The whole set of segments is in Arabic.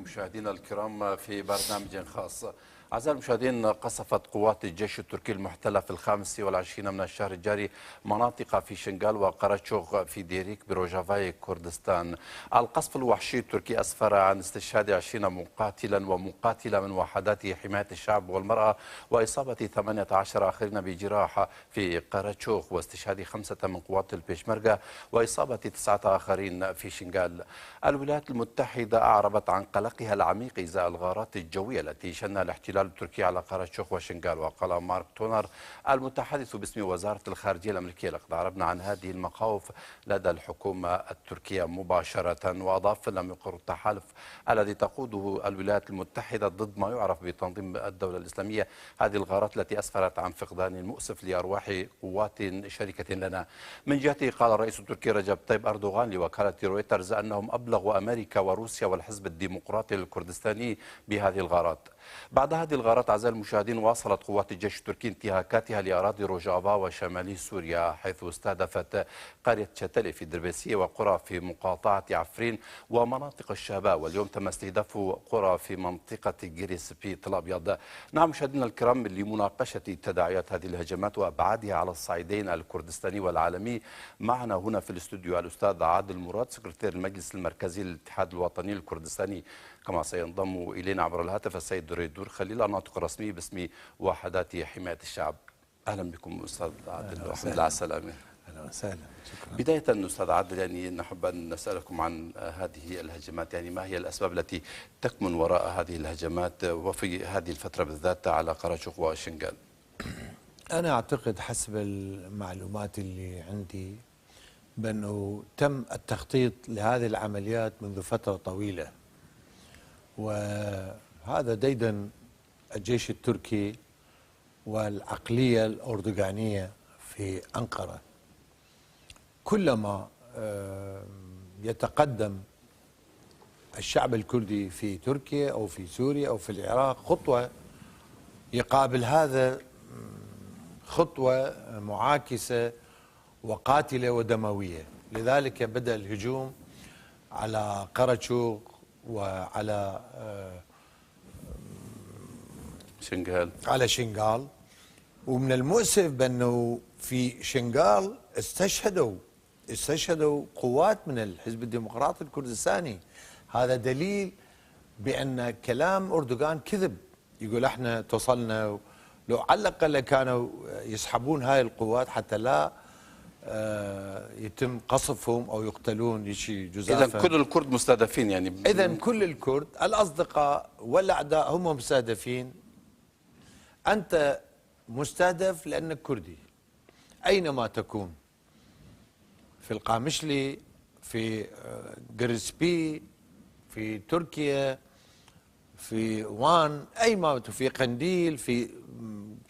مشاهدينا الكرام في برنامج خاص. أعزائي المشاهدين، قصفت قوات الجيش التركي المحتلة في 25 من الشهر الجاري مناطق في شنغال وقراتشوغ في ديريك بروجافاي كردستان. القصف الوحشي التركي أسفر عن استشهاد 20 مقاتلا ومقاتلة من وحدات حماية الشعب والمرأة وإصابة 18 آخرين بجراحة في قراتشوغ واستشهاد 5 من قوات البيشمركة وإصابة 9 آخرين في شنغال. الولايات المتحدة أعربت عن قلقها العميق إزاء الغارات الجوية التي شنها الاحتلال التركي على قراتشوغ وشنغال. وقال مارك تونر المتحدث باسم وزارة الخارجية الأمريكية: لقد عربنا عن هذه المخاوف لدى الحكومة التركية مباشرة. وأضاف: لم يقر التحالف الذي تقوده الولايات المتحدة ضد ما يعرف بتنظيم الدولة الإسلامية هذه الغارات التي أسفرت عن فقدان مؤسف لأرواح قوات شركة لنا. من جهته قال الرئيس التركي رجب طيب أردوغان لوكالة رويترز أنهم أبلغوا أمريكا وروسيا والحزب الديمقراطي الكردستاني بهذه الغارات. بعد هذه الغارات أعزائي المشاهدين، واصلت قوات الجيش التركي انتهاكاتها لأراضي روجافا وشمالي سوريا، حيث استهدفت قرية شتلي في دربيسية وقرى في مقاطعة عفرين ومناطق الشهباء. واليوم تم استهداف قرى في منطقة جريس في طل أبيض. نعم مشاهدينا الكرام، لمناقشة تداعيات هذه الهجمات وأبعادها على الصعيدين الكردستاني والعالمي، معنا هنا في الاستوديو الأستاذ عادل مراد سكرتير المجلس المركزي للاتحاد الوطني الكردستاني، كما سينضم إلينا عبر الهاتف السيد دريدور خليل الناطق الرسمي باسم وحدات حماية الشعب. أهلا بكم أستاذ عادل، والحمد لله على السلامة. أهلا وسهلا، شكرا. بداية أستاذ عادل، يعني نحب أن نسألكم عن هذه الهجمات، يعني ما هي الأسباب التي تكمن وراء هذه الهجمات وفي هذه الفترة بالذات على قراتشوغ وشنغال؟ أنا أعتقد حسب المعلومات اللي عندي بأنه تم التخطيط لهذه العمليات منذ فترة طويلة، وهذا ديدن الجيش التركي والعقلية الأردوغانية في أنقرة. كلما يتقدم الشعب الكردي في تركيا أو في سوريا أو في العراق خطوة يقابل هذا خطوة معاكسة وقاتلة ودموية. لذلك بدأ الهجوم على قراتشوغ وعلى شنغال. ومن المؤسف بأنه في شنغال استشهدوا قوات من الحزب الديمقراطي الكردستاني. هذا دليل بأن كلام أردوغان كذب. يقول احنا توصلنا، لو على الأقل كانوا يسحبون هاي القوات حتى لا يتم قصفهم أو يقتلون شيء جزافا. إذن كل الكرد مستهدفين يعني؟ إذن كل الكرد الأصدقاء والأعداء هم مستهدفين. أنت مستهدف لأنك كردي أينما تكون، في القامشلي، في قرسبي، في تركيا، في وان، أيما في قنديل، في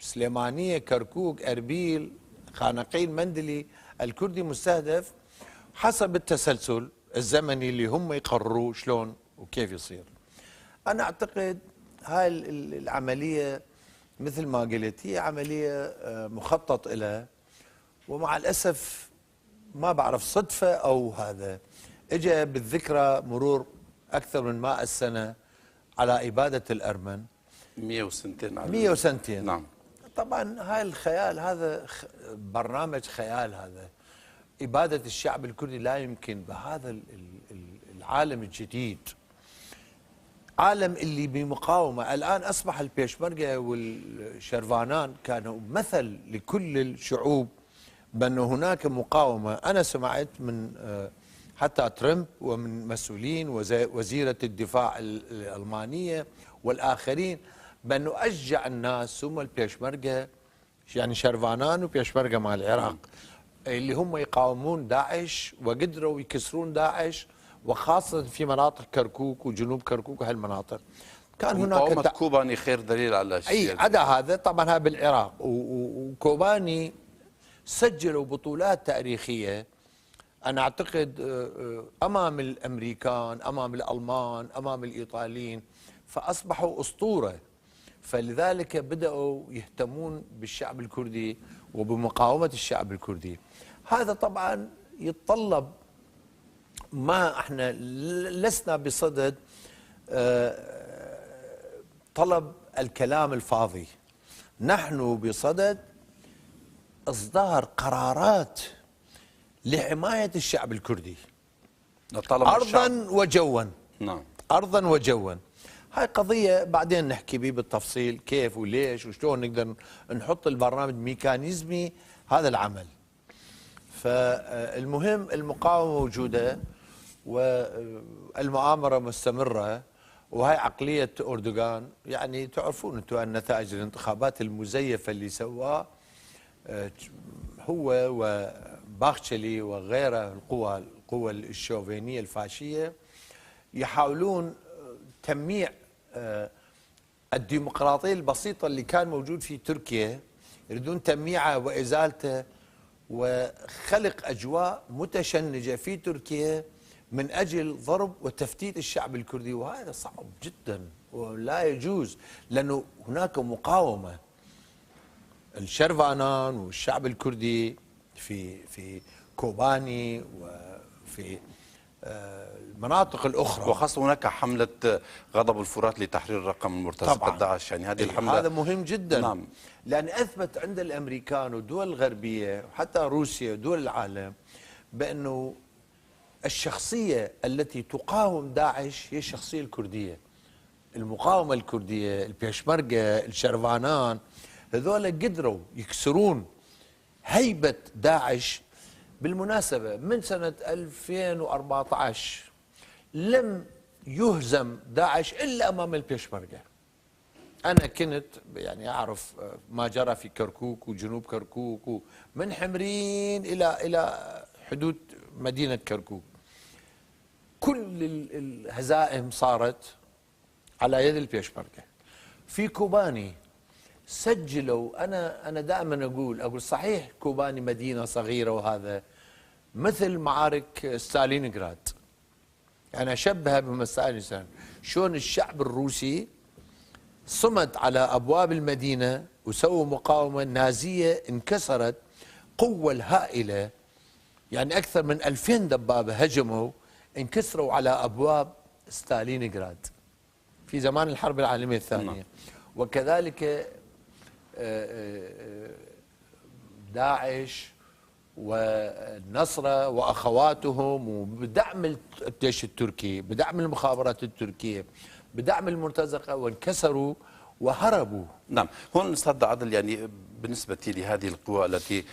سليمانية، كركوك، أربيل، خانقين، مندلي. الكردي مستهدف حسب التسلسل الزمني اللي هم يقرروا شلون وكيف يصير. أنا أعتقد هاي العملية مثل ما قلت هي عملية مخطط لها، ومع الأسف ما بعرف صدفة أو هذا اجى بالذكرى مرور أكثر من 100 سنة على إبادة الأرمن. 100 سنتين. نعم. طبعا هاي الخيال، هذا برنامج خيال. هذا إبادة الشعب الكردي لا يمكن بهذا العالم الجديد، عالم اللي بمقاومة. الآن أصبح البيشمركة والشرفانان كانوا مثل لكل الشعوب بأن هناك مقاومة. أنا سمعت من حتى ترامب ومن مسؤولين وزيرة الدفاع الألمانية والآخرين بأنه أشجع الناس هم البيشمركة، يعني شرفانان وبيشمركة مع العراق، اللي هم يقاومون داعش وقدروا يكسرون داعش، وخاصة في مناطق كركوك وجنوب كركوك وهالمناطق. كان هناك مقاومة كوباني خير دليل على الشيء. أي عدا هذا طبعا هذا بالعراق. وكوباني سجلوا بطولات تاريخية أنا أعتقد أمام الأمريكان، أمام الألمان، أمام الإيطاليين، فأصبحوا أسطورة. فلذلك بدأوا يهتمون بالشعب الكردي وبمقاومة الشعب الكردي. هذا طبعا يتطلب، ما احنا لسنا بصدد طلب الكلام الفاضي. نحن بصدد إصدار قرارات لحماية الشعب الكردي أرضا وجوا. نعم. أرضا وجوا. هاي قضية بعدين نحكي بيه بالتفصيل كيف وليش وشلون نقدر نحط البرنامج ميكانيزمي هذا العمل. فالمهم المقاومة موجودة والمؤامرة مستمرة، وهي عقلية أردوغان. يعني تعرفون أنتم أن نتائج الانتخابات المزيفة اللي سواه هو وباختشلي وغيره القوى الشوفينية الفاشية يحاولون تمييع الديمقراطية البسيطة اللي كان موجود في تركيا، يريدون تمييعها وإزالته وخلق أجواء متشنجة في تركيا من أجل ضرب وتفتيت الشعب الكردي، وهذا صعب جدا ولا يجوز، لأنه هناك مقاومة. الشرفانان والشعب الكردي في كوباني وفي المناطق الأخرى، وخاصة هناك حملة غضب الفرات لتحرير رقم المرتزقة داعش، يعني هذه الحملة هذا مهم جدا. نعم. لأن أثبت عند الأمريكان والدول الغربية وحتى روسيا ودول العالم بأنه الشخصية التي تقاوم داعش هي الشخصية الكردية. المقاومة الكردية، البيشمركة، الشرفانان، هذول قدروا يكسرون هيبة داعش. بالمناسبة من سنة 2014 لم يهزم داعش إلا أمام البيشمركة. أنا كنت يعني أعرف ما جرى في كركوك وجنوب كركوك ومن حمرين إلى حدود مدينة كركوك. كل الهزائم صارت على يد البيشمركة. في كوباني سجلوا، أنا دائما أقول صحيح كوباني مدينة صغيرة وهذا مثل معارك ستالينغراد، يعني أشبهها بمسائل شلون الشعب الروسي صمد على أبواب المدينة وسووا مقاومة نازية انكسرت. قوة الهائلة يعني أكثر من 2000 دبابة هجموا انكسروا على أبواب ستالينغراد في زمان الحرب العالمية الثانية. وكذلك داعش والنصرة وأخواتهم، وبدعم الجيش التركي، بدعم المخابرات التركية، بدعم المرتزقة، وانكسروا وهربوا. نعم. هون أستاذ عادل، يعني بالنسبة لهذه القوى التي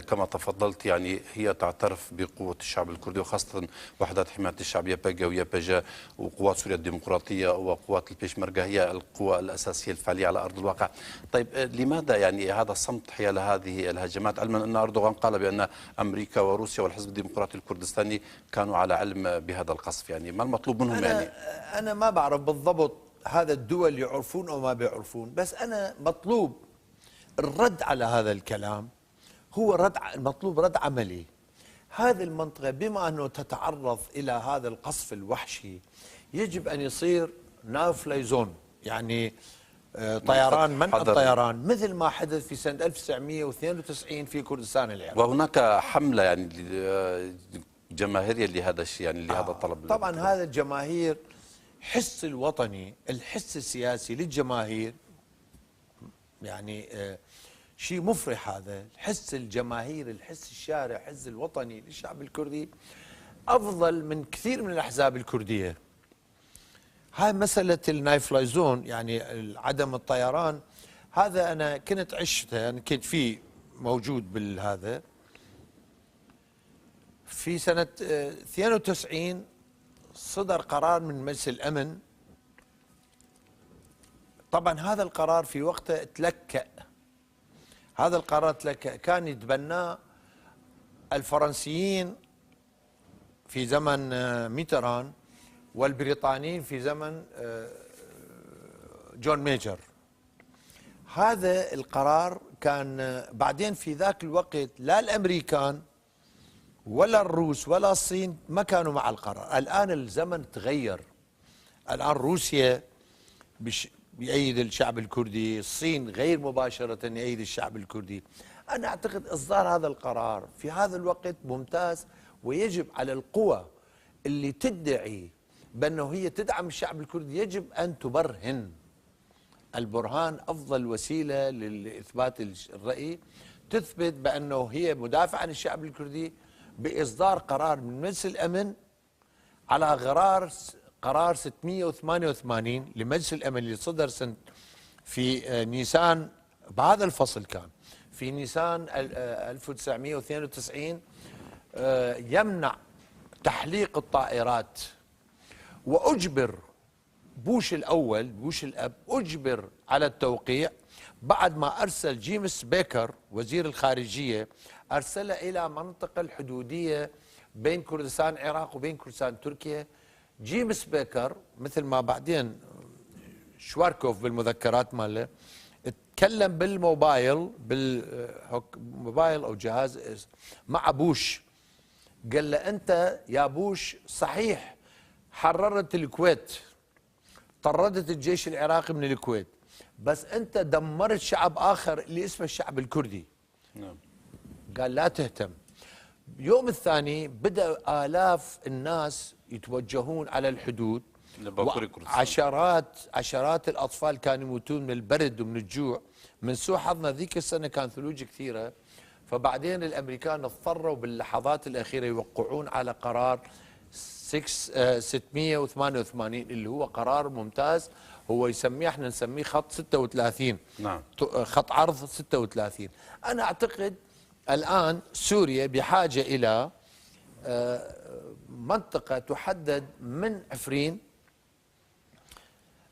كما تفضلت يعني هي تعترف بقوة الشعب الكردي، وخاصة وحدات حماية الشعب يبقى ويبجا وقوات سوريا الديمقراطية وقوات البيشمركة هي القوى الأساسية الفعالية على أرض الواقع. طيب لماذا يعني هذا الصمت حيال هذه الهجمات، علما أن أردوغان قال بأن أمريكا وروسيا والحزب الديمقراطي الكردستاني كانوا على علم بهذا القصف؟ يعني ما المطلوب منهم؟ أنا ما بعرف بالضبط هذا الدول يعرفون أو ما بيعرفون، بس أنا مطلوب الرد على هذا الكلام. هو المطلوب رد عملي. هذه المنطقة بما أنه تتعرض إلى هذا القصف الوحشي يجب أن يصير نو فلاي زون، يعني طيران منع الطيران، مثل ما حدث في سنة 1992 في كردستان العراقي. وهناك حملة يعني جماهيرية لهذا الشيء، يعني لهذا الطلب. طبعا هذا الجماهير حس الوطني، الحس السياسي للجماهير يعني شيء مفرح. هذا الحس الجماهير، الحس الشارع، الحس الوطني للشعب الكردي أفضل من كثير من الأحزاب الكردية. هاي مسألة الناي فلاي زون يعني عدم الطيران، هذا أنا كنت عشته، أنا كنت فيه موجود بالهذا في سنة 92. صدر قرار من مجلس الأمن. طبعا هذا القرار في وقته تلكأ، هذا القرار تلكأ، كان يتبناه الفرنسيين في زمن ميتران والبريطانيين في زمن جون ميجر. هذا القرار كان بعدين في ذاك الوقت لا الأمريكان ولا الروس ولا الصين ما كانوا مع القرار. الآن الزمن تغير، الآن روسيا بيأيد الشعب الكردي، الصين غير مباشرة يأيد الشعب الكردي. أنا أعتقد إصدار هذا القرار في هذا الوقت ممتاز، ويجب على القوى اللي تدعي بأنه هي تدعم الشعب الكردي، يجب أن تبرهن. البرهان أفضل وسيلة لإثبات الرأي، تثبت بأنه هي مدافع عن الشعب الكردي بإصدار قرار من مجلس الأمن على قرار 688 لمجلس الأمن اللي صدر في نيسان، بهذا الفصل كان في نيسان 1992، يمنع تحليق الطائرات. وأجبر بوش الأول، بوش الأب، أجبر على التوقيع بعد ما أرسل جيمس بيكر وزير الخارجية، أرسله إلى منطقة الحدودية بين كردستان العراق وبين كردستان تركيا. جيمس بيكر مثل ما بعدين شواركوف بالمذكرات ماله تكلم بالموبايل أو جهاز مع بوش، قال له أنت يا بوش صحيح حررت الكويت، طردت الجيش العراقي من الكويت، بس أنت دمرت شعب آخر اللي اسمه الشعب الكردي. نعم. قال لا تهتم. يوم الثاني بدأ آلاف الناس يتوجهون على الحدود، عشرات الأطفال كانوا يموتون من البرد ومن الجوع. من سوء حظنا ذيك السنة كان ثلوج كثيرة، فبعدين الأمريكان اضطروا باللحظات الأخيرة يوقعون على قرار 688 اللي هو قرار ممتاز، هو يسميه، احنا نسميه خط 36. نعم. خط عرض 36. أنا أعتقد الآن سوريا بحاجة إلى منطقة تحدد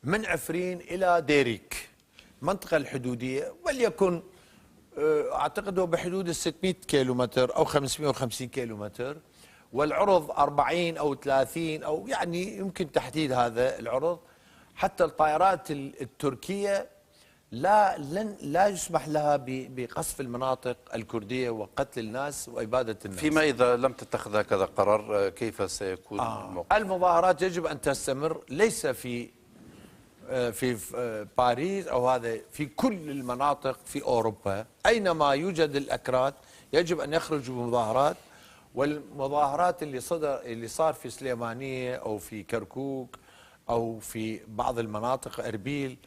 من عفرين إلى ديريك، منطقة الحدودية، وليكن أعتقد بحدود 600 كيلومتر أو 550 كيلومتر، والعرض 40 أو 30 أو يعني يمكن تحديد هذا العرض، حتى الطائرات التركية لا يسمح لها بقصف المناطق الكردية وقتل الناس وإبادة الناس. فيما إذا لم تتخذ هكذا قرار كيف سيكون الموقف؟ المظاهرات يجب أن تستمر، ليس في باريس أو هذا، في كل المناطق في أوروبا أينما يوجد الأكراد يجب أن يخرجوا بمظاهرات. والمظاهرات اللي صار في سليمانية أو في كركوك أو في بعض المناطق أربيل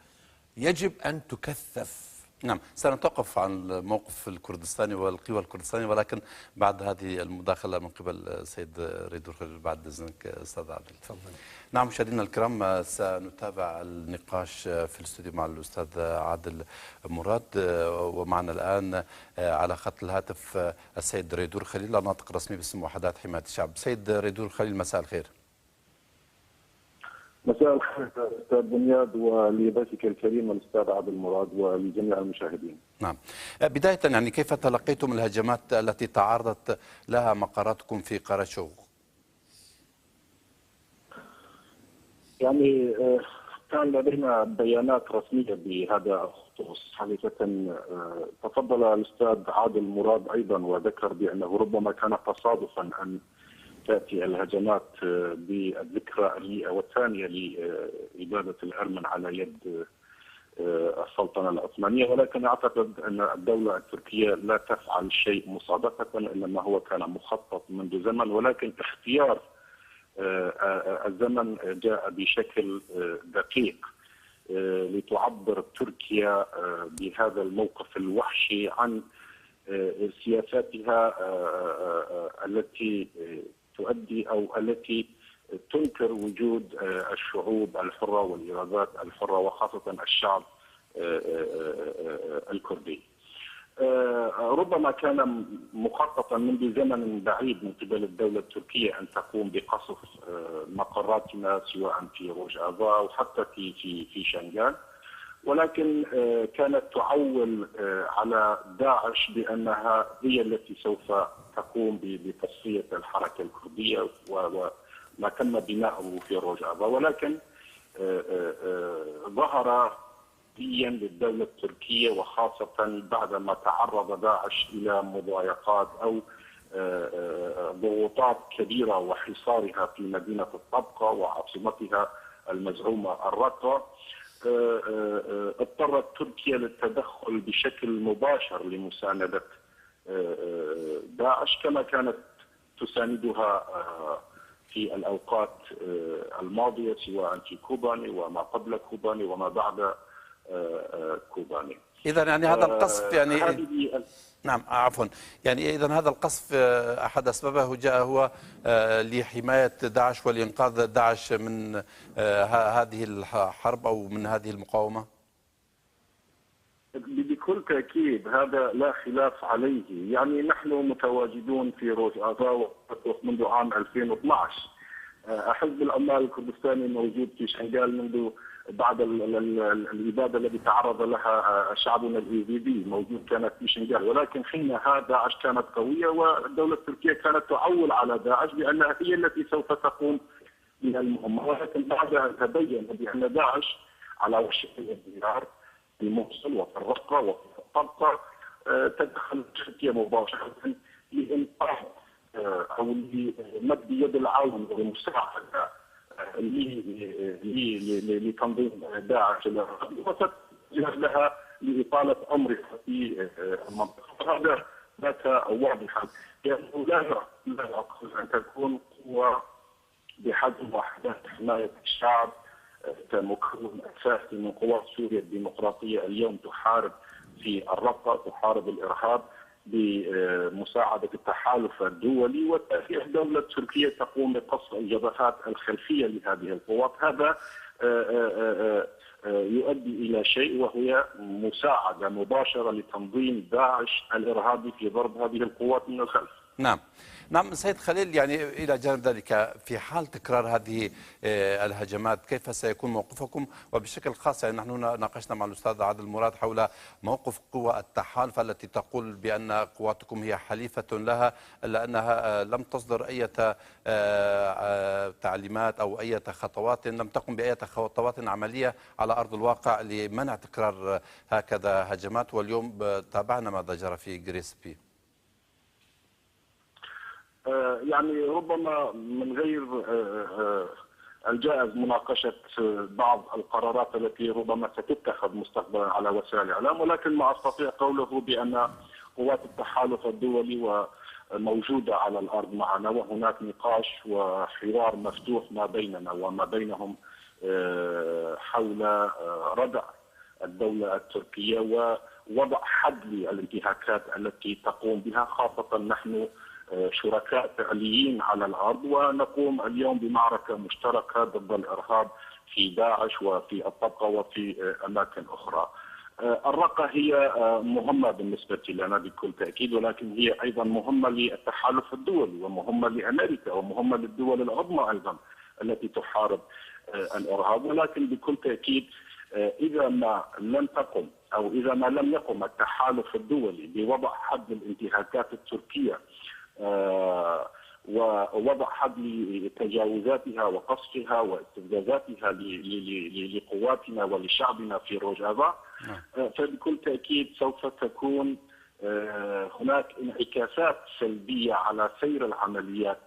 يجب أن تكثف. نعم، سنتوقف عن الموقف الكردستاني والقوى الكردستانية، ولكن بعد هذه المداخلة من قبل السيد ريدور خليل. بعد إذنك أستاذ عادل. تفضل. نعم مشاهدينا الكرام، سنتابع النقاش في الاستوديو مع الأستاذ عادل مراد، ومعنا الآن على خط الهاتف السيد ريدور خليل، الناطق الرسمي باسم وحدات حماية الشعب. سيد ريدور خليل، مساء الخير. مساء الخير استاذ بنياد، ولضيفك الكريم الاستاذ عادل مراد، ولجميع المشاهدين. نعم، بداية يعني كيف تلقيتم الهجمات التي تعرضت لها مقراتكم في قرشوغ؟ يعني كان لدينا بيانات رسمية بهذا الخصوص. حقيقة تفضل الأستاذ عادل مراد أيضا وذكر بأنه ربما كان تصادفا أن تأتي الهجمات بالذكرى الثانية لإبادة الأرمن على يد السلطنة العثمانية، ولكن أعتقد أن الدولة التركية لا تفعل شيء مصادفة، إنما هو كان مخطط منذ زمن، ولكن اختيار الزمن جاء بشكل دقيق لتعبر تركيا بهذا الموقف الوحشي عن سياساتها التي تؤدي أو التي تنكر وجود الشعوب الحرة والإرادات الحرة، وخاصة الشعب الكردي. ربما كان مخططا منذ زمن بعيد من قبل الدولة التركية أن تقوم بقصف مقراتنا سواء في روج آذا أو حتى في شنغال، ولكن كانت تعول على داعش بأنها هي التي سوف تقوم بتصفية الحركة الكردية وما تم بناؤه في روج آذا. ولكن ظهر للدولة التركية، وخاصة بعدما تعرض داعش إلى مضايقات أو ضغوطات كبيرة وحصارها في مدينة الطبقة وعاصمتها المزعومة الرقة، اضطرت تركيا للتدخل بشكل مباشر لمساندة داعش، كما كانت تساندها في الأوقات الماضية، سواء في كوباني وما قبل كوباني وما بعد كوباني. إذا يعني هذا القصف يعني هذه نعم عفوا، يعني إذا هذا القصف أحد أسبابه جاء هو لحماية داعش ولإنقاذ داعش من هذه الحرب أو من هذه المقاومة؟ بكل تأكيد هذا لا خلاف عليه. يعني نحن متواجدون في روجافا منذ عام 2012. حزب العمال الكردستاني موجود في شنغال منذ بعد الإبادة التي تعرض لها شعبنا الإيزيدي، موجود كانت في شنغال، ولكن حينها داعش كانت قوية والدولة التركية كانت تعول على داعش بأنها هي التي سوف تقوم بالمهمة، ولكن بعدها تبين بأن داعش على وشك الانهيار في موصل وفي الرقة وفي طنطا. تدخل تركيا مباشرة لإنقاذ أو لمد يد العون والمساعدة لتنظيم داعش الإرهابي وتتجه لها لإطالة عمرها في المنطقة. هذا بات واضحا، لأنه لا يعقل أن تكون قوة بحجم وحدات حماية الشعب كمكون أساسي من قوات سوريا الديمقراطية اليوم تحارب في الرقة، تحارب الإرهاب بمساعدة التحالف الدولي، وتأتي الدولة التركية تقوم بقصف الجبهات الخلفية لهذه القوات. هذا يؤدي إلى شيء، وهي مساعدة مباشرة لتنظيم داعش الإرهابي في ضرب هذه القوات من الخلف. نعم نعم سيد خليل، يعني إلى جانب ذلك في حال تكرار هذه الهجمات كيف سيكون موقفكم؟ وبشكل خاص يعني نحن ناقشنا مع الأستاذ عادل مراد حول موقف قوى التحالف التي تقول بأن قواتكم هي حليفة لها، إلا أنها لم تصدر أي تعليمات أو أي خطوات، لم تقم بأي خطوات عملية على أرض الواقع لمنع تكرار هكذا هجمات. واليوم تابعنا ماذا جرى في جريسبي. يعني ربما من غير الجائز مناقشة بعض القرارات التي ربما ستتخذ مستقبلا على وسائل الإعلام، ولكن ما أستطيع قوله بأن قوات التحالف الدولي موجودة على الأرض معنا، وهناك نقاش وحوار مفتوح ما بيننا وما بينهم حول ردع الدولة التركية ووضع حد للانتهاكات التي تقوم بها، خاصة نحن شركاء فعليين على الأرض، ونقوم اليوم بمعركة مشتركة ضد الإرهاب في داعش وفي الطبقة وفي أماكن أخرى. الرقة هي مهمة بالنسبة لنا بكل تأكيد، ولكن هي أيضا مهمة للتحالف الدولي ومهمة لأمريكا ومهمة للدول العظمى أيضا التي تحارب الإرهاب. ولكن بكل تأكيد إذا ما لم تقم أو إذا ما لم يقم التحالف الدولي بوضع حد للانتهاكات التركية ووضع حد لتجاوزاتها وقصفها واستفزازاتها لقواتنا ولشعبنا في روجافا، فبكل تأكيد سوف تكون هناك انعكاسات سلبية على سير العمليات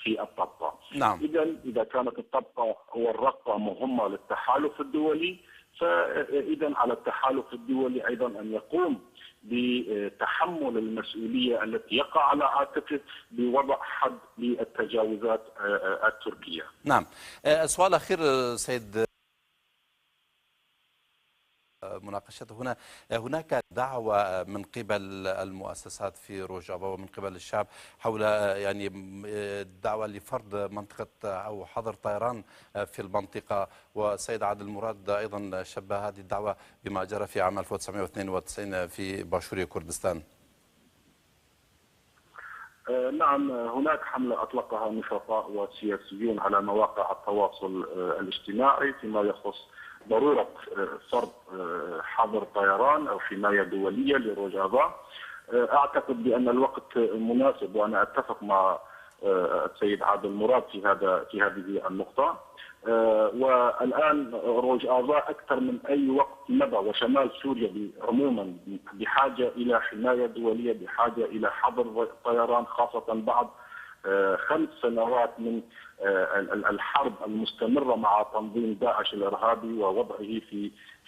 في الطبقة. نعم. إذا كانت الطبقة والرقة مهمة للتحالف الدولي، فإذا على التحالف الدولي أيضا أن يقوم بتحمل المسؤولية التي يقع على عاتقه بوضع حد للتجاوزات التركية. نعم. سؤال أخير سيد مناقشته هنا، هناك دعوة من قبل المؤسسات في روجافا ومن قبل الشعب حول يعني الدعوة لفرض منطقة أو حظر طيران في المنطقة، والسيد عادل مراد أيضا شبه هذه الدعوة بما جرى في عام 1992 في باشوريا كردستان. نعم، هناك حملة أطلقها نشطاء وسياسيون على مواقع التواصل الاجتماعي فيما يخص ضرورة فرض حظر طيران أو حماية دولية لروجافا. أعتقد بأن الوقت مناسب، وأنا أتفق مع السيد عادل مراد في هذه النقطة. والآن روجافا أكثر من أي وقت مضى وشمال سوريا عموما بحاجة إلى حماية دولية، بحاجة إلى حظر طيران، خاصة بعد 5 سنوات من الحرب المستمرة مع تنظيم داعش الإرهابي ووضعه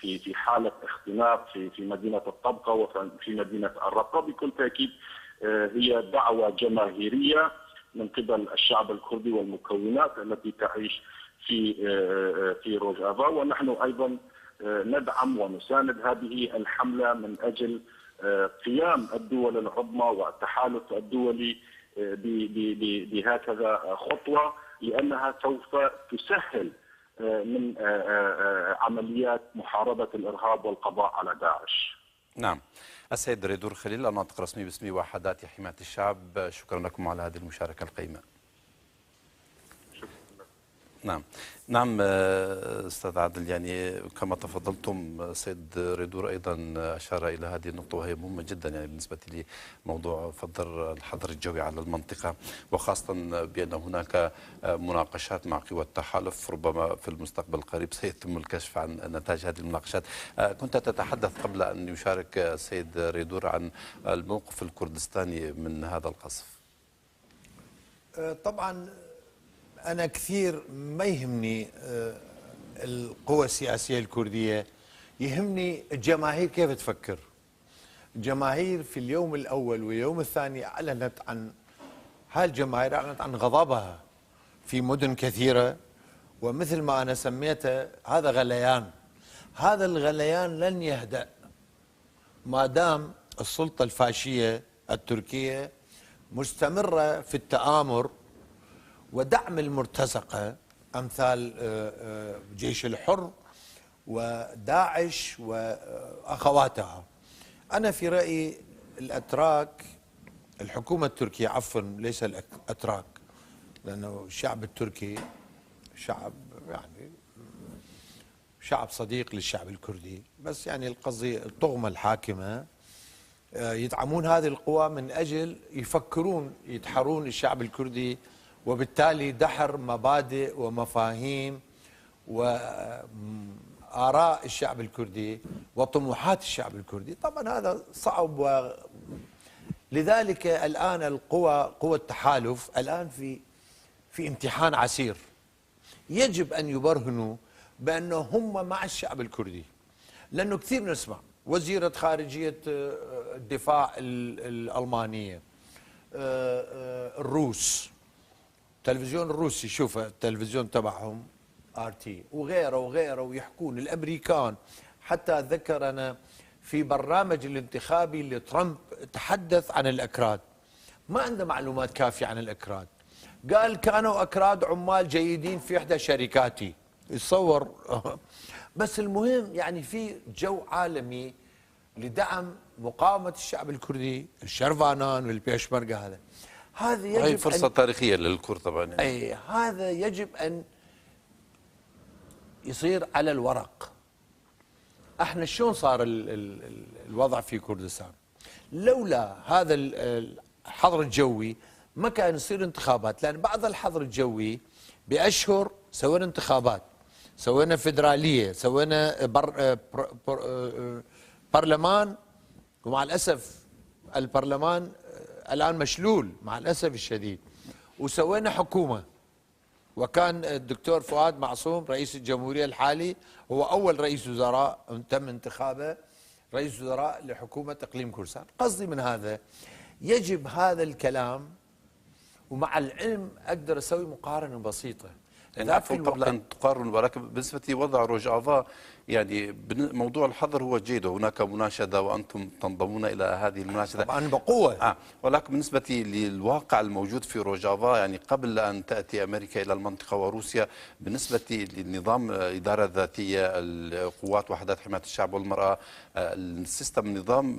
في حالة اختناق في مدينة الطبقة وفي مدينة الرقة. بكل تأكيد هي دعوة جماهيرية من قبل الشعب الكردي والمكونات التي تعيش في روجافا، ونحن أيضا ندعم ونساند هذه الحملة من أجل قيام الدول العظمى والتحالف الدولي بهكذا خطوة، لأنها سوف تسهل من عمليات محاربة الإرهاب والقضاء على داعش. نعم. السيد ريدور خليل، الناطق الرسمي باسم وحدات حماية الشعب، شكرا لكم على هذه المشاركة القيمة. نعم استاذ عادل، يعني كما تفضلتم سيد ريدور ايضا اشار الى هذه النقطه وهي مهمه جدا، يعني بالنسبه لموضوع الحظر الجوي على المنطقه، وخاصه بان هناك مناقشات مع قوى التحالف ربما في المستقبل القريب سيتم الكشف عن نتائج هذه المناقشات. كنت تتحدث قبل ان يشارك السيد ريدور عن الموقف الكردستاني من هذا القصف. طبعا أنا كثير ما يهمني القوى السياسية الكردية، يهمني الجماهير كيف تفكر. الجماهير في اليوم الأول واليوم الثاني هاي الجماهير أعلنت عن غضبها في مدن كثيرة، ومثل ما أنا سميته هذا غليان. هذا الغليان لن يهدأ ما دام السلطة الفاشية التركية مستمرة في التآمر ودعم المرتزقة أمثال جيش الحر وداعش وأخواتها. أنا في رأيي الأتراك، الحكومة التركية عفوا ليس الأتراك، لأنه الشعب التركي شعب يعني شعب صديق للشعب الكردي، بس يعني القضية الطغمة الحاكمة يدعمون هذه القوى من أجل يفكرون يدحرون الشعب الكردي، وبالتالي دحر مبادئ ومفاهيم وآراء الشعب الكردي وطموحات الشعب الكردي. طبعا هذا صعب، لذلك الآن قوى التحالف الآن في امتحان عسير. يجب أن يبرهنوا بأنه هم مع الشعب الكردي، لأنه كثير نسمع وزيرة خارجية الدفاع الألمانية، الروس، التلفزيون الروسي، شوف التلفزيون تبعهم RT وغيره وغيره، ويحكون الأمريكان. حتى أتذكر أنا في برنامج الانتخابي لترامب تحدث عن الأكراد، ما عنده معلومات كافية عن الأكراد، قال كانوا أكراد عمال جيدين في إحدى شركاتي، يتصور. بس المهم يعني في جو عالمي لدعم مقاومة الشعب الكردي، الشرفانان والبيشمركة. هذا يجب هي فرصة تاريخية للكرد طبعا يعني. أي هذا يجب أن يصير على الورق. احنا شلون صار الوضع في كردستان؟ لولا هذا الحظر الجوي ما كان يصير انتخابات، لأن بعد الحظر الجوي بأشهر سوينا انتخابات، سوينا فيدرالية، سوينا برلمان، ومع الأسف البرلمان الآن مشلول مع الأسف الشديد، وسوينا حكومة، وكان الدكتور فؤاد معصوم رئيس الجمهورية الحالي هو أول رئيس وزراء تم انتخابه رئيس وزراء لحكومة إقليم كردستان. قصدي من هذا يجب هذا الكلام، ومع العلم أقدر أسوي مقارنة بسيطة. قبل أن تقارن، ولكن بالنسبة لوضع روجافا يعني موضوع الحظر هو جيد، وهناك مناشدة وأنتم تنضمون إلى هذه المناشدة طبعا بقوة. ولكن بالنسبة للواقع الموجود في روجافا، يعني قبل أن تأتي أمريكا إلى المنطقة وروسيا، بالنسبة للنظام الإدارة الذاتية، القوات وحدات حماية الشعب والمرأة، السيستم النظام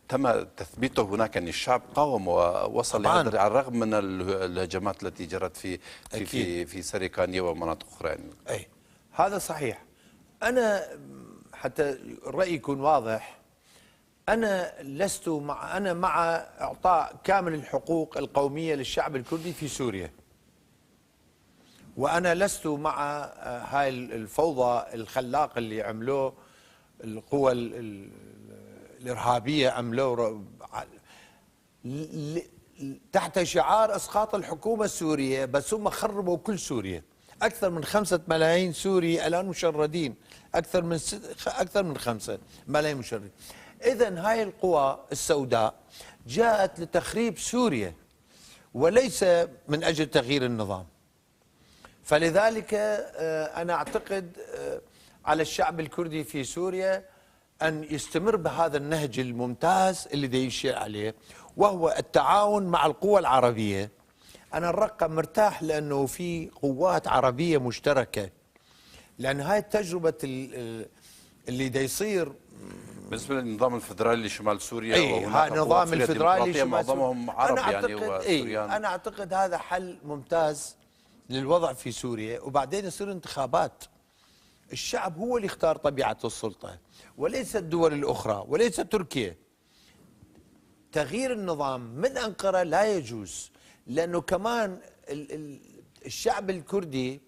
تم تثبيته هناك، يعني الشعب قاوم ووصل على الرغم من الهجمات التي جرت في سريكانيا ومناطق أخرى يعني. أي هذا صحيح. أنا حتى الرأي يكون واضح، أنا مع إعطاء كامل الحقوق القومية للشعب الكردي في سوريا، وأنا لست مع هاي الفوضى الخلاقة اللي عملوه القوى الإرهابية، عملوه تحت شعار إسقاط الحكومة السورية، بس هم خربوا كل سوريا. أكثر من 5 ملايين سوري الآن مشردين، أكثر من 5 ملايين مشردين. إذن هاي القوى السوداء جاءت لتخريب سوريا، وليس من أجل تغيير النظام. فلذلك أنا أعتقد على الشعب الكردي في سوريا أن يستمر بهذا النهج الممتاز اللي دا يشير عليه، وهو التعاون مع القوى العربية. أنا الرقة مرتاح لأنه في قوات عربية مشتركة، لأن هاي التجربة اللي دا يصير بالنسبه للنظام الفدرالي لشمال سوريا. هاي النظام الفدرالي شمال معظمهم عرب يعني وسوريان. أنا أعتقد هذا حل ممتاز للوضع في سوريا، وبعدين يصير انتخابات. الشعب هو اللي يختار طبيعة السلطة وليس الدول الأخرى وليس تركيا. تغيير النظام من أنقرة لا يجوز، لأنه كمان الشعب الكردي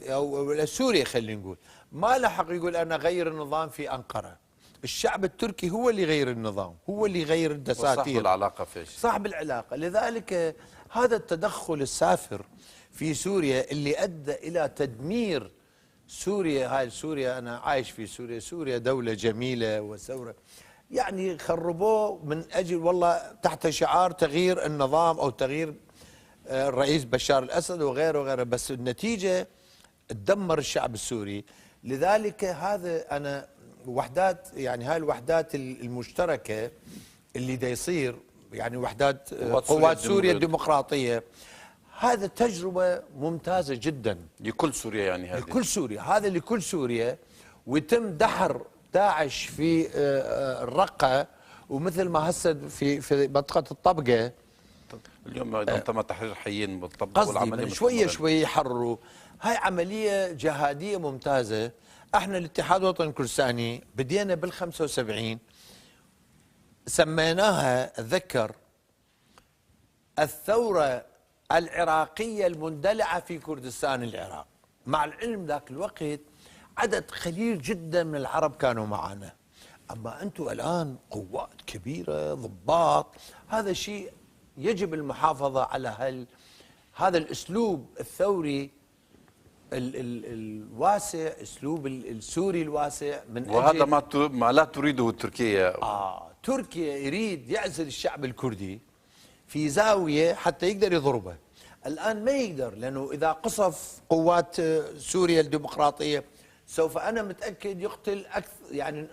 أو سوريا خلينا نقول ما له حق يقول أنا غير النظام في أنقرة. الشعب التركي هو اللي يغير النظام، هو اللي يغير الدساتير، صاحب العلاقة فيش، صاحب العلاقة. لذلك هذا التدخل السافر في سوريا اللي أدى إلى تدمير سوريا. هاي سوريا أنا عايش في سوريا، سوريا دولة جميلة وثورة، يعني خربوه من أجل والله تحت شعار تغيير النظام أو تغيير الرئيس بشار الأسد وغيره وغيره، بس النتيجة تدمر الشعب السوري. لذلك هذا أنا وحدات، يعني هاي الوحدات المشتركة اللي دا يصير، يعني وحدات قوات سوريا الديمقراطية، هذا تجربة ممتازة جدا لكل سوريا. يعني هذه لكل سوريا، هذا لكل سوريا. ويتم دحر داعش في الرقة، ومثل ما هسه في منطقة الطبقة اليوم ايضا تم تحرير حيين بالطبق، قصدي شوية شوية يحرروا. هاي عملية جهادية ممتازة. احنا الاتحاد الوطني الكردستاني بدينا بال75 سميناها اتذكر الثورة العراقية المندلعة في كردستان العراق، مع العلم ذاك الوقت عدد قليل جدا من العرب كانوا معنا. أما أنتم الآن قوات كبيرة، ضباط، هذا شيء يجب المحافظة على هذا الأسلوب الثوري الواسع، أسلوب السوري الواسع. من وهذا ما لا تريده تركيا. تركيا يريد يعزل الشعب الكردي في زاوية حتى يقدر يضربه. الآن ما يقدر، لأنه إذا قصف قوات سوريا الديمقراطية سوف أنا متأكد يقتل يعني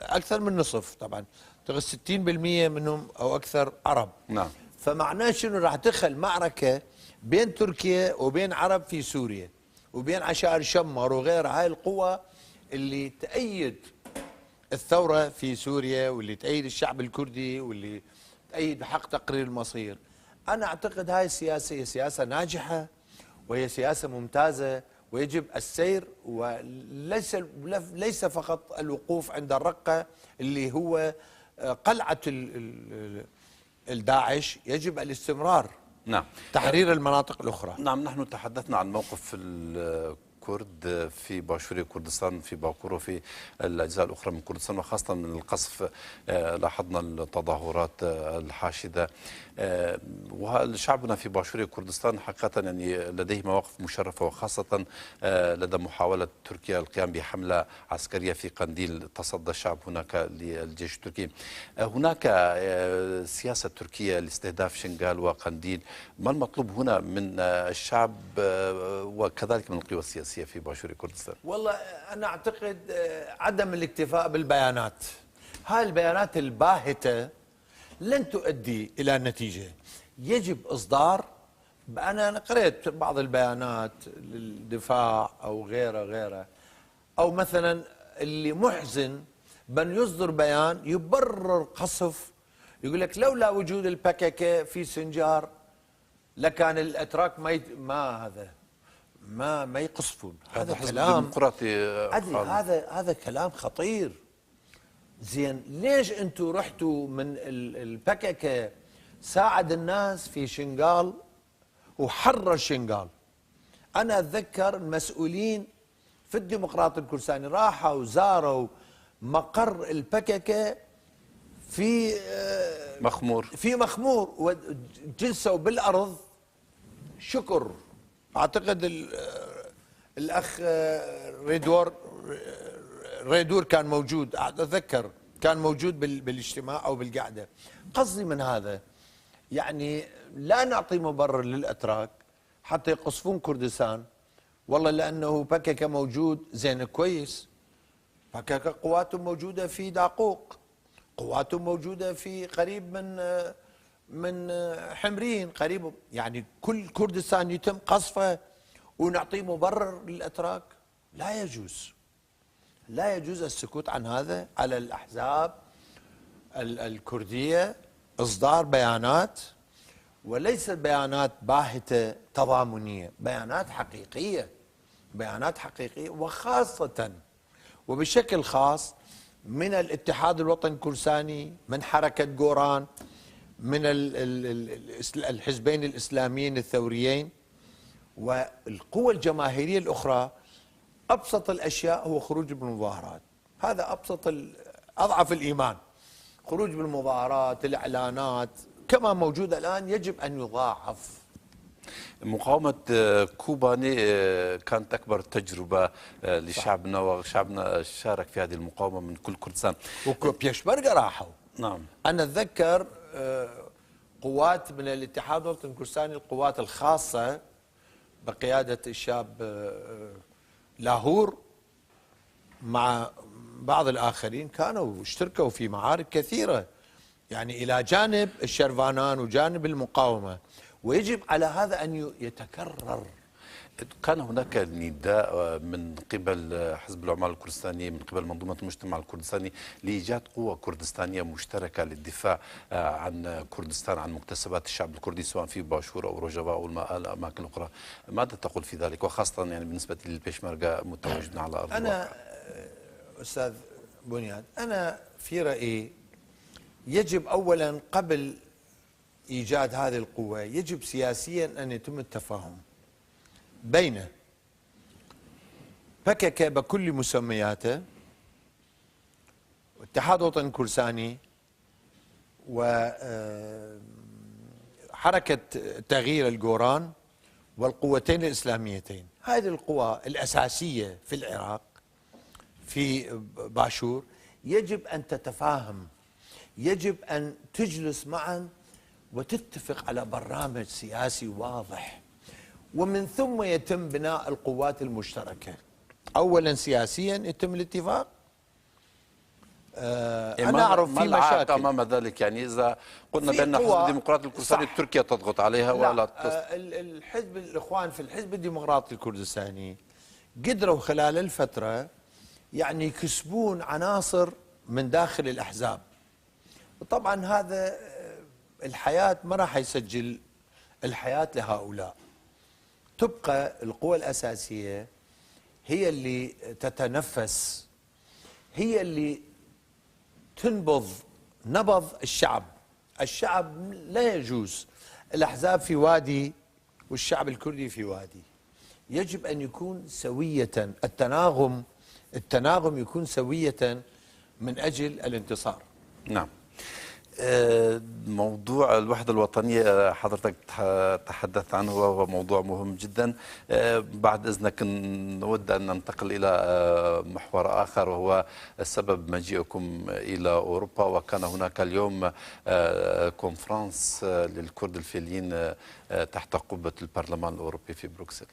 أكثر من نصف، طبعا 60% منهم أو أكثر عرب. نعم. فمعناه شنو؟ راح تدخل معركة بين تركيا وبين عرب في سوريا وبين عشائر شمر وغيرها، هاي القوى اللي تأيد الثورة في سوريا واللي تأيد الشعب الكردي واللي تأيد بحق تقرير المصير. أنا أعتقد هاي السياسة هي سياسة ناجحة وهي سياسة ممتازة، ويجب السير وليس فقط الوقوف عند الرقة اللي هو قلعة الداعش، يجب الاستمرار. نعم. تحرير المناطق الأخرى. نعم، نحن تحدثنا عن موقف الكرد في باشوريا كردستان في باكور وفي الأجزاء الأخرى من كردستان، وخاصة من القصف لاحظنا التظاهرات الحاشدة. وشعبنا في باشوريا كردستان حقيقة يعني لديه مواقف مشرفة، وخاصة لدى محاولة تركيا القيام بحملة عسكرية في قنديل تصدى الشعب هناك للجيش التركي. هناك سياسة تركية لاستهداف شنغال وقنديل، ما المطلوب هنا من الشعب وكذلك من القوى السياسية في باشوريا كردستان؟ والله أنا أعتقد عدم الاكتفاء بالبيانات. هاي البيانات الباهتة لن تؤدي إلى نتيجة. يجب إصدار، أنا قرأت بعض البيانات للدفاع أو غيره، أو مثلا اللي محزن بأن يصدر بيان يبرر قصف، يقول لك لولا وجود البكك في سنجار لكان الأتراك ما يقصفون. هذا كلام ديمقراطي. هذا كلام خطير. زين، ليش انتم رحتوا من البككة ساعد الناس في شنغال وحرر شنغال؟ انا اتذكر المسؤولين في الديمقراطي الكردستاني راحوا وزاروا مقر البككة في مخمور وجلسوا بالارض شكر. اعتقد الاخ ريدور كان موجود، اتذكر كان موجود بالاجتماع او بالقعده. قصدي من هذا يعني لا نعطي مبرر للأتراك حتى يقصفون كردستان، والله لأنه بكك موجود زين كويس، بكك قواتهم موجودة في داقوق، قواتهم موجودة في قريب من حمرين قريب، يعني كل كردستان يتم قصفه ونعطي مبرر للأتراك؟ لا يجوز، لا يجوز السكوت عن هذا. على الأحزاب الكردية إصدار بيانات، وليست بيانات باهتة تضامنية، بيانات حقيقية، بيانات حقيقية، وخاصة وبشكل خاص من الاتحاد الوطني الكردستاني، من حركة جوران، من الحزبين الإسلاميين الثوريين والقوى الجماهيرية الأخرى. أبسط الأشياء هو خروج بالمظاهرات، هذا أبسط أضعف الإيمان، خروج بالمظاهرات، الإعلانات كما موجودة الآن يجب أن يضاعف. مقاومة كوباني كانت أكبر تجربة لشعبنا، وشعبنا شارك في هذه المقاومة من كل كردستان. وبيشمركة راحوا. نعم. أنا أتذكر قوات من الاتحاد الوطني الكردستاني، القوات الخاصة بقيادة الشاب لاهور مع بعض الآخرين كانوا اشتركوا في معارك كثيرة، يعني إلى جانب الشرفانان وجانب المقاومة، ويجب على هذا أن يتكرر. كان هناك نداء من قبل حزب العمال الكردستاني، من قبل منظومة المجتمع الكردستاني، لإيجاد قوة كردستانية مشتركة للدفاع عن كردستان، عن مكتسبات الشعب الكردي سواء في باشور أو روجافا أو الأماكن الأخرى. ماذا تقول في ذلك، وخاصة يعني بالنسبة للبيشمركة متواجدين على أرض الواقع؟ أنا أستاذ بنياد، أنا في رأيي يجب أولا قبل إيجاد هذه القوة يجب سياسيا أن يتم التفاهم بين بكك بكل مسمياته، اتحاد وطن كردستاني، وحركة تغيير الجوران، والقوتين الإسلاميتين. هذه القوى الأساسية في العراق في باشور يجب أن تتفاهم، يجب أن تجلس معا وتتفق على برنامج سياسي واضح، ومن ثم يتم بناء القوات المشتركة. أولا سياسيا يتم الاتفاق. أنا أعرف في مشاكل أمام ذلك، يعني إذا قلنا بأن حزب الديمقراطي الكردستاني تركيا تضغط عليها ولا الحزب الإخوان في الحزب الديمقراطي الكردستاني قدروا خلال الفترة يعني يكسبون عناصر من داخل الأحزاب. طبعا هذا الحياة ما راح يسجل الحياة لهؤلاء، تبقى القوى الأساسية هي اللي تتنفس، هي اللي تنبض نبض الشعب. الشعب لا يجوز الأحزاب في وادي والشعب الكردي في وادي، يجب أن يكون سوية، التناغم يكون سوية من أجل الانتصار. نعم. موضوع الوحدة الوطنية حضرتك تحدثت عنه، وهو موضوع مهم جدا. بعد إذنك نود أن ننتقل إلى محور آخر، وهو سبب مجيئكم إلى أوروبا. وكان هناك اليوم كونفرنس للكرد الفيليين تحت قبة البرلمان الأوروبي في بروكسل.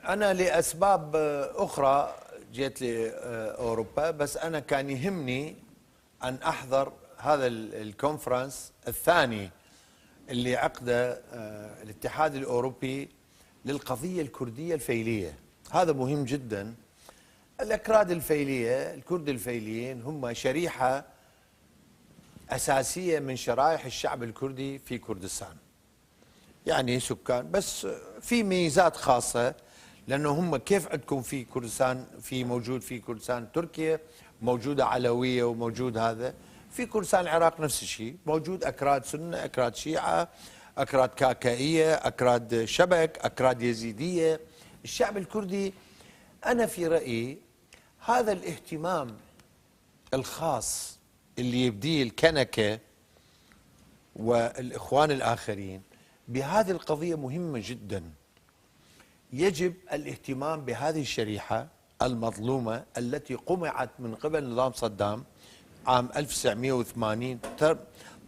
أنا لأسباب أخرى جيت لأوروبا، بس أنا كان يهمني أن أحضر هذا الكونفرنس الثاني اللي عقده الاتحاد الأوروبي للقضية الكردية الفيلية. هذا مهم جدا. الأكراد الفيلية، الكرد الفيليين، هم شريحة أساسية من شرائح الشعب الكردي في كردستان، يعني سكان، بس في ميزات خاصة، لأنه هم كيف عندكم في كردستان، موجود في كردستان تركيا، موجودة علوية وموجود هذا، في كردستان العراق نفس الشيء، موجود أكراد سنة، أكراد شيعة، أكراد كاكائية، أكراد شبك، أكراد يزيدية. الشعب الكردي أنا في رأيي هذا الاهتمام الخاص اللي يبديه الكنكة والإخوان الآخرين بهذه القضية مهمة جدا. يجب الاهتمام بهذه الشريحة المظلومة التي قمعت من قبل نظام صدام عام 1980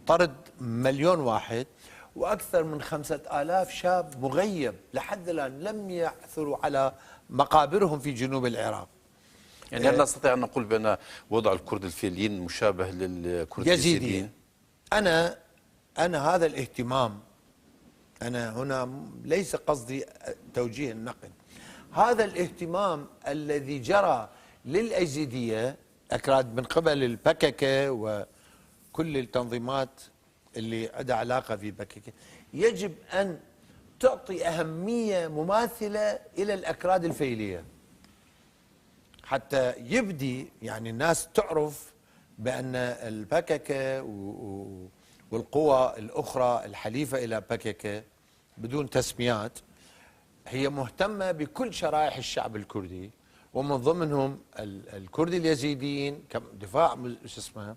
طرد 1,000,000 واحد، وأكثر من 5,000 شاب مغيب لحد الآن لم يعثروا على مقابرهم في جنوب العراق. يعني هل نستطيع أن نقول بأن وضع الكرد الفعليين مشابه للكرد اليزيديين؟ أنا هذا الاهتمام، أنا هنا ليس قصدي توجيه النقد، هذا الاهتمام الذي جرى للأيزيدية أكراد من قبل البككة وكل التنظيمات اللي عندها علاقة في بككة، يجب أن تعطي أهمية مماثلة إلى الأكراد الفيلية، حتى يبدي يعني الناس تعرف بأن البككة والقوى الأخرى الحليفة إلى بككة بدون تسميات هي مهتمة بكل شرائح الشعب الكردي، ومن ضمنهم الكرد اليزيديين كدفاع شو اسمه،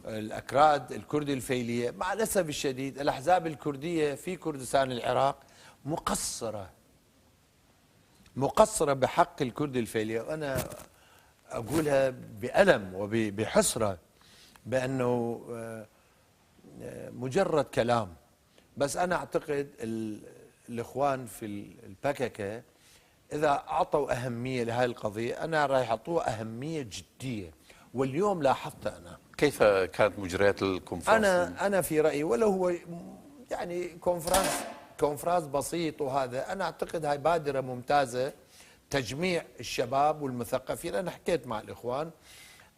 والأكراد الكردي الفيلية. مع الأسف الشديد الأحزاب الكردية في كردستان العراق مقصرة بحق الكرد الفيلية، وأنا أقولها بألم وبحسرة بأنه مجرد كلام. بس أنا أعتقد الإخوان في البككة إذا أعطوا أهمية لهذه القضية أنا راح يعطوها أهمية جدية. واليوم لاحظت أنا كيف كانت مجريات الكونفرنس؟ أنا في رأيي ولو هو يعني كونفرنس بسيط، وهذا أنا أعتقد هاي بادرة ممتازة تجميع الشباب والمثقفين. أنا حكيت مع الإخوان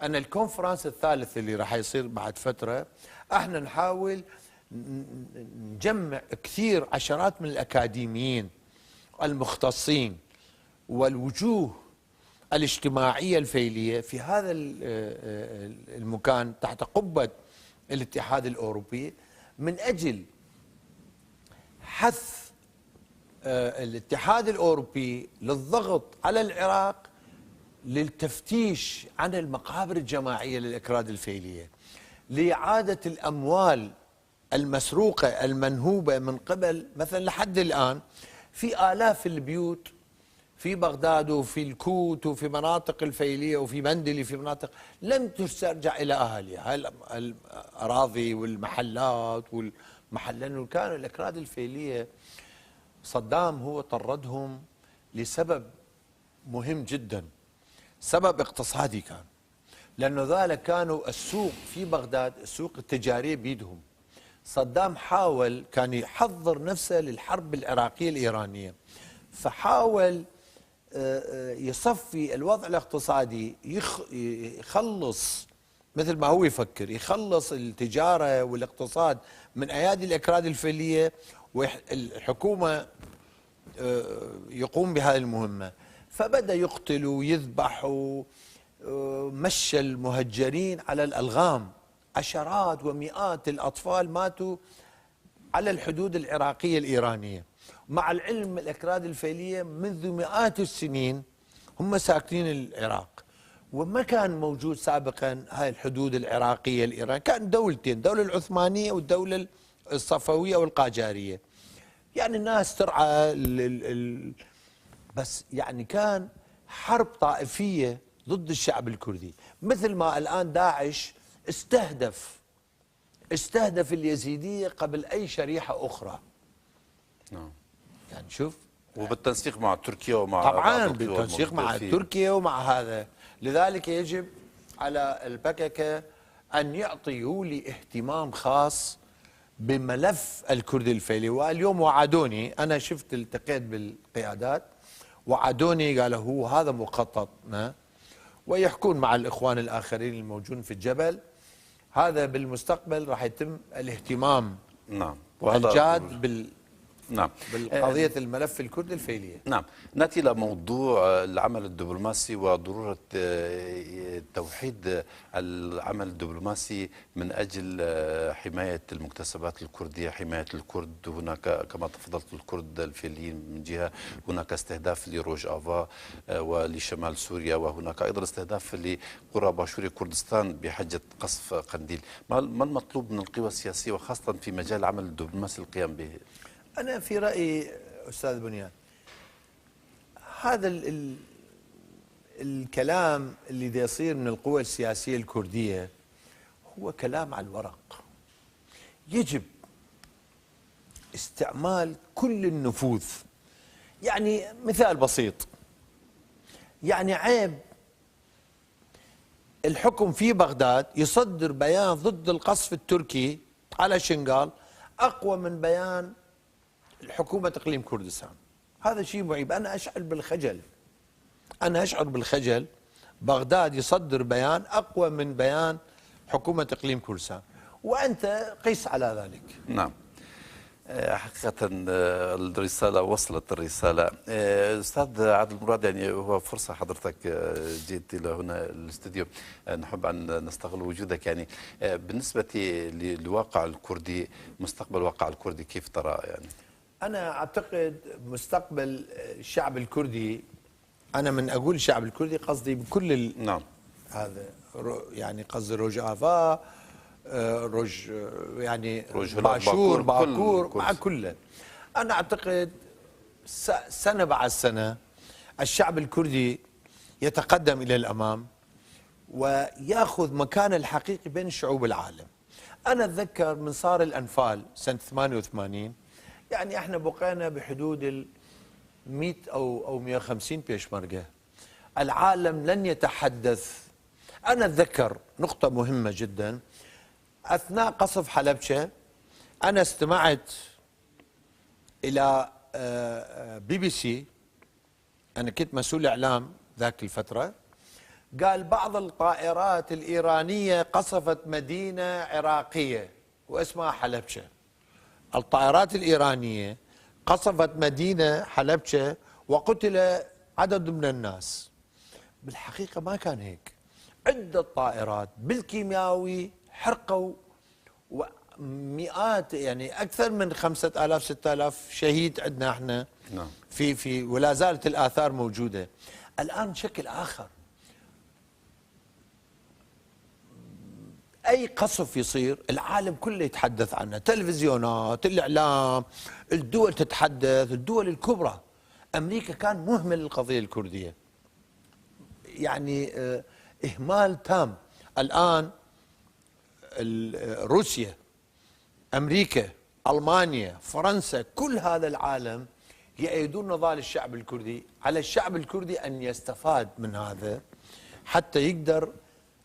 أن الكونفرنس الثالث اللي راح يصير بعد فترة احنا نحاول نجمع كثير عشرات من الأكاديميين المختصين والوجوه الاجتماعية الفيلية في هذا المكان تحت قبة الاتحاد الأوروبي من أجل حث الاتحاد الأوروبي للضغط على العراق للتفتيش عن المقابر الجماعية للأكراد الفيلية، لإعادة الأموال المسروقة المنهوبة من قبل مثلا لحد الآن في آلاف البيوت في بغداد وفي الكوت وفي مناطق الفيلية وفي مندلي في مناطق لم تسترجع إلى أهاليها. الأراضي والمحلات لأنه كانوا الأكراد الفيلية صدام هو طردهم لسبب مهم جدا، سبب اقتصادي كان، لأنه ذلك كانوا السوق في بغداد السوق التجارية بيدهم. صدام كان يحضر نفسه للحرب العراقية الإيرانية، فحاول يصفي الوضع الاقتصادي، يخلص مثل ما هو يفكر، يخلص التجارة والاقتصاد من أيادي الأكراد الفيلية، والحكومة يقوم بهذه المهمة. فبدأ يقتل ويذبح ومشى المهجرين على الألغام، عشرات ومئات الأطفال ماتوا على الحدود العراقية الإيرانية. مع العلم الأكراد الفيلية منذ مئات السنين هم ساكنين العراق، وما كان موجود سابقا هاي الحدود العراقية الإيرانية، كان دولتين، الدولة العثمانية والدولة الصفوية والقاجارية. يعني الناس ترعى بس يعني كان حرب طائفية ضد الشعب الكردي، مثل ما الآن داعش استهدف اليزيدية قبل أي شريحة أخرى. نعم. يعني شوف، وبالتنسيق مع تركيا ومع طبعا بالتنسيق مع تركيا ومع هذا. لذلك يجب على البككة أن يعطيوا لي اهتمام خاص بملف الكرد الفيلي. واليوم وعدوني، أنا شفت التقيت بالقيادات وعدوني قالوا هو هذا مخططنا، ويحكون مع الإخوان الآخرين الموجودين في الجبل هذا بالمستقبل راح يتم الاهتمام نعم الجاد نعم بالقضية الملف الكردي الفيلية. نعم. نأتي إلى موضوع العمل الدبلوماسي وضرورة توحيد العمل الدبلوماسي من أجل حماية المكتسبات الكردية، حماية الكرد. هناك كما تفضلت الكرد الفيليين من جهة، هناك استهداف لروج آفا ولشمال سوريا، وهناك أيضا استهداف لقرى باشوري كردستان بحجة قصف قنديل. ما المطلوب من القوى السياسية وخاصة في مجال العمل الدبلوماسي القيام به؟ أنا في رأيي أستاذ بنيان، هذا الكلام اللي دا يصير من القوى السياسية الكردية هو كلام على الورق. يجب استعمال كل النفوذ. يعني مثال بسيط، يعني عيب الحكم في بغداد يصدر بيان ضد القصف التركي على شنغال أقوى من بيان الحكومة إقليم كردستان. هذا شيء معيب. أنا أشعر بالخجل، أنا أشعر بالخجل. بغداد يصدر بيان أقوى من بيان حكومة إقليم كردستان، وأنت قيس على ذلك. نعم، حقيقة الرسالة وصلت. الرسالة أستاذ عادل مراد، يعني هو فرصة حضرتك جيت إلى هنا الاستوديو، نحب أن نستغل وجودك. يعني بالنسبة للواقع الكردي، مستقبل الواقع الكردي كيف ترى؟ يعني أنا أعتقد مستقبل الشعب الكردي، أنا من أقول الشعب الكردي قصدي بكل نعم هذا، يعني قصدي روجافا، يعني باشور، باكور، مع كله. أنا أعتقد سنة بعد سنة الشعب الكردي يتقدم إلى الأمام ويأخذ مكانه الحقيقي بين شعوب العالم. أنا أتذكر من صار الأنفال سنة 88، يعني احنا بقينا بحدود 100 أو 150 بيشمركة. العالم لن يتحدث. أنا أتذكر نقطة مهمة جدا، أثناء قصف حلبشة أنا استمعت إلى BBC، أنا كنت مسؤول إعلام ذاك الفترة، قال بعض الطائرات الإيرانية قصفت مدينة عراقية واسمها حلبشة. الطائرات الإيرانية قصفت مدينة حلبشة وقتل عدد من الناس. بالحقيقة ما كان هيك. عدة طائرات بالكيماوي حرقوا ومئات، يعني أكثر من 5000 6000 شهيد عندنا احنا. نعم. في ولا زالت الآثار موجودة. الآن شكل آخر، أي قصف يصير العالم كله يتحدث عنه، تلفزيونات، الإعلام، الدول تتحدث، الدول الكبرى. أمريكا كان مهمل القضية الكردية، يعني إهمال تام. الآن روسيا، أمريكا، ألمانيا، فرنسا، كل هذا العالم يأيدون نضال الشعب الكردي. على الشعب الكردي أن يستفاد من هذا حتى يقدر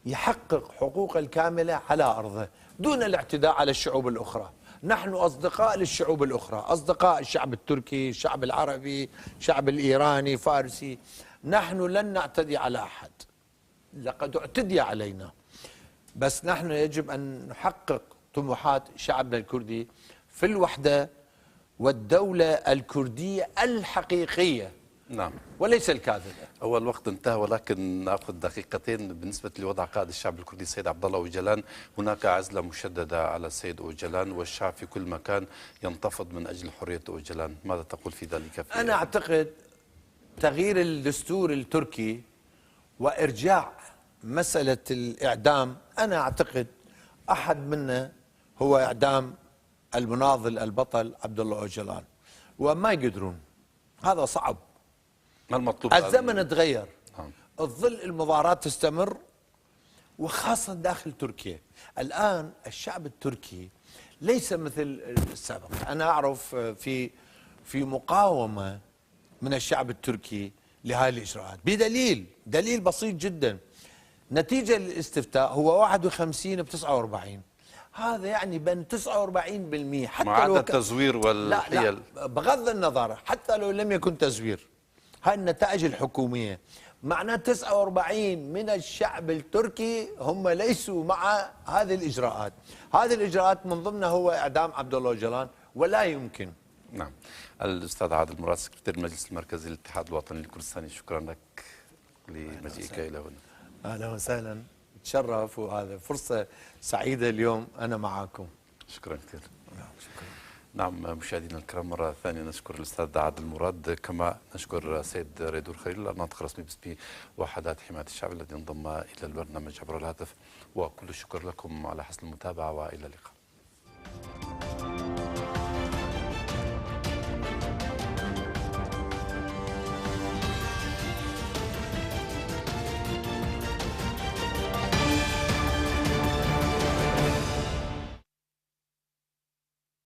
يحقق حقوقه الكاملة على أرضه دون الاعتداء على الشعوب الأخرى. نحن أصدقاء للشعوب الأخرى، أصدقاء الشعب التركي، الشعب العربي، الشعب الإيراني، فارسي. نحن لن نعتدي على أحد، لقد اعتدي علينا، بس نحن يجب أن نحقق طموحات شعبنا الكردي في الوحدة والدولة الكردية الحقيقية. نعم، وليس الكاذبة. أول الوقت انتهى، ولكن نأخذ دقيقتين بالنسبة لوضع قائد الشعب الكردي السيد عبد الله أوجلان. هناك عزلة مشددة على السيد أوجلان، والشعب في كل مكان ينتفض من أجل حرية أوجلان. ماذا تقول في ذلك؟ أنا أعتقد تغيير الدستور التركي وإرجاع مسألة الإعدام، أنا أعتقد أحد منا هو إعدام المناضل البطل عبد الله أوجلان، وما يقدرون. هذا صعب. ما المطلوب؟ الزمن تغير، الظل المظاهرات تستمر، وخاصة داخل تركيا. الآن الشعب التركي ليس مثل السابق. أنا أعرف في مقاومة من الشعب التركي لهذه الإجراءات دليل بسيط جدا. نتيجة الاستفتاء هو 51 ب 49. هذا يعني بين 49%، حتى مع لو التزوير والحيل. لا، بغض النظر حتى لو لم يكن تزوير، هاي النتائج الحكومية معناه 49 من الشعب التركي هم ليسوا مع هذه الإجراءات. هذه الإجراءات من ضمنها هو إعدام عبد الله أوجلان، ولا يمكن. نعم. الأستاذ عادل مراد، سكرتير المجلس المركزي للاتحاد الوطني الكردستاني، شكرا لك لمجيئك إلى هنا. أهلا وسهلا، تشرف، وهذا فرصة سعيدة اليوم أنا معاكم. شكرا كثير. نعم مشاهدينا الكرام، مرة ثانية نشكر الأستاذ عادل مراد، كما نشكر السيد ريدور خليل، الناطق الرسمي باسم وحدات حماية الشعب الذي انضم إلى البرنامج عبر الهاتف. وكل الشكر لكم على حسن المتابعة، وإلى اللقاء.